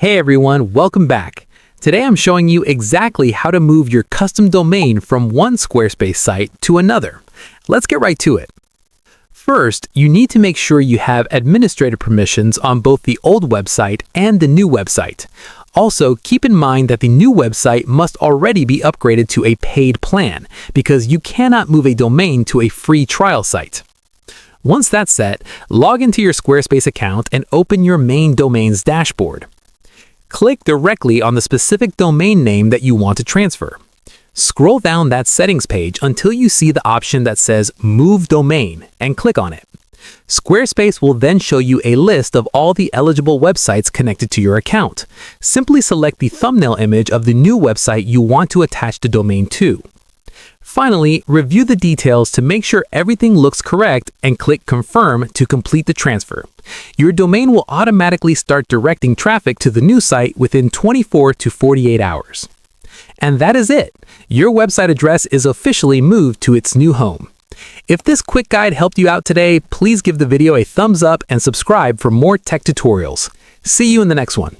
Hey everyone, welcome back. Today I'm showing you exactly how to move your custom domain from one Squarespace site to another. Let's get right to it. First, you need to make sure you have administrator permissions on both the old website and the new website. Also, keep in mind that the new website must already be upgraded to a paid plan because you cannot move a domain to a free trial site. Once that's set, log into your Squarespace account and open your main domain's dashboard. Click directly on the specific domain name that you want to transfer. Scroll down that settings page until you see the option that says Move Domain and click on it. Squarespace will then show you a list of all the eligible websites connected to your account. Simply select the thumbnail image of the new website you want to attach the domain to. Finally, review the details to make sure everything looks correct and click Confirm to complete the transfer. Your domain will automatically start directing traffic to the new site within 24 to 48 hours. And that is it. Your website address is officially moved to its new home. If this quick guide helped you out today, please give the video a thumbs up and subscribe for more tech tutorials. See you in the next one.